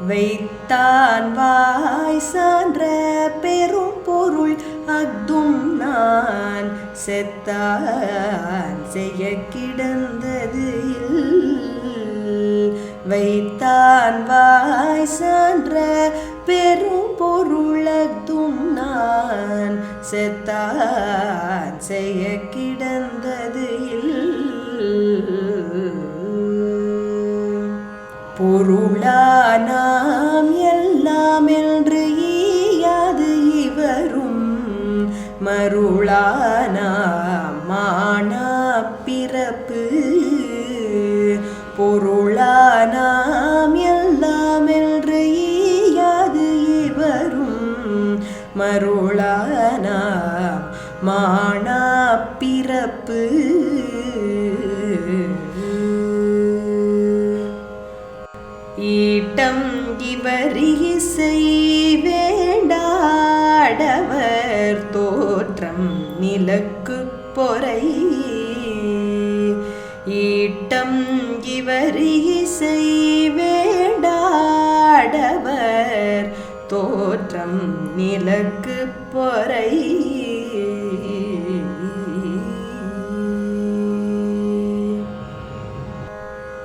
வைத்தான் வாய் சான்ற பெரும் பொருள் அஃதும் நான் செத்தான் செய்ய கிடந்தது வைத்தான் வாய் சான்ற பெரும் பொருள் அஃதும் நான் செத்தான் செய்ய கிடந்தது பொருளானாம் எல்லாம் என்று ஈயாது இவரும் மருளானாம் மானா பிறப்பு பொருளானாம் எல்லாம் என்று ஈயாது இவரும் மருளானாம் மானா பிறப்பு ஈட்டம் இவரிசை வேண்டாடவர் தோற்றம் நிலக்கு பொறை ஈட்டம் இவரிசை வேண்டாடவர் தோற்றம் நிலக்கு பொறை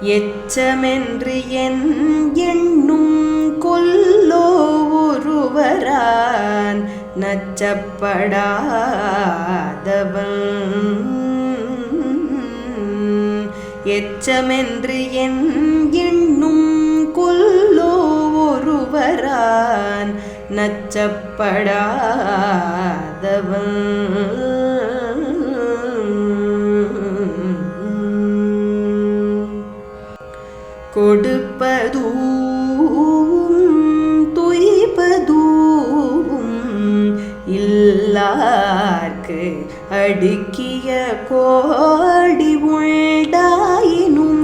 எச்சமென்று என் எண்ணும் கொல்லோ ஒருவரான் நச்சப்படாதவன் எச்சமென்று என் எண்ணும் கொல்லோ ஒருவரான் நச்சப்படாதவன் கொடுப்பதூவும் துய்ப்பதூவும் இல்லார்க்கு அடுக்கிய கோடி உண்டாயினும்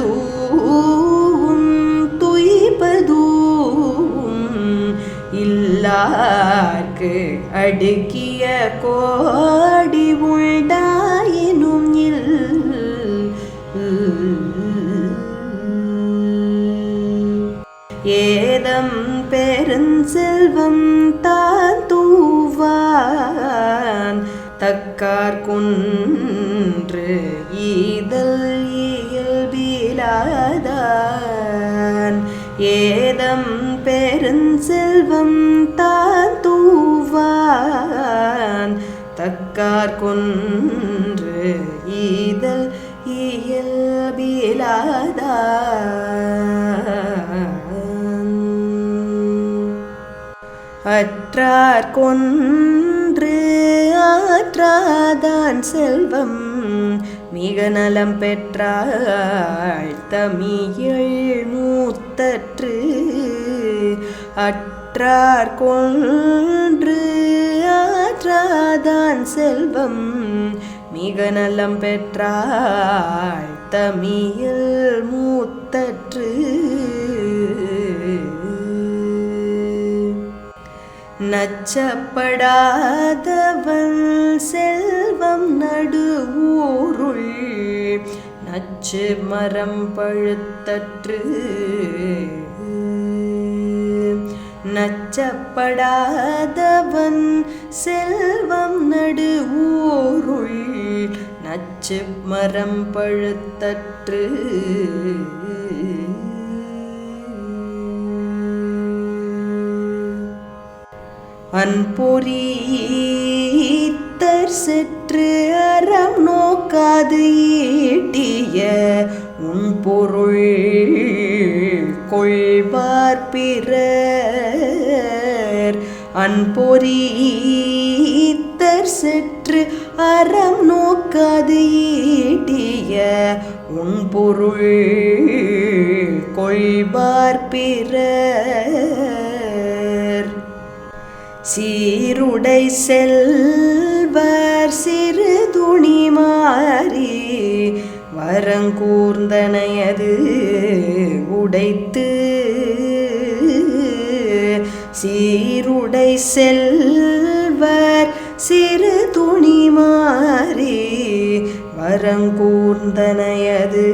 கொடுப்பதூவும் துய்ப்பதூவும் இல்லார்க்கு அடுக்கிய கோடி உண்டாயினும் ஏதம் பெருஞ்செல்வம் தான் தூவான் தக்கார் குன்று ஈதல் இயல்பிலாதான் ஏதம் பெருஞ்செல்வம் தான் தூவான் தக்கார் குன்று ஈதல் இயல்பிலாதான் அற்றார் கொன்று ஆற்றாதான் செல்வம் மிக நலம் பெற்றாள் தமிழ் மூத்தற்று அற்றார் கொன்று ஆற்றாதான் செல்வம் மிக நலம் பெற்றாள் தமிழ் மூத்தற்று நச்சப்படாதவன் செல்வம் நடுவூருள் நச்சு மரம் பழுத்தற்று நச்சப்படாதவன் செல்வம் நடுவூருள் நச்சு மரம் பழுத்தற்று அன்பொரீத்தர் செற்று அறம் நோக்காது ஈட்டிய உன் பொருள் கொள்வார் பிறர் அன்பொரீத்தர் செற்று அறம் நோக்காது ஈட்டிய உன் பொருள் கொள்வார் பிறர் சீருடை செல்வர் சிறு துணி மாறி வரங்கூர்ந்தனையது உடைத்து சீருடை செல்வர் சிறு துணி மாறி வரங்கூர்ந்தனையது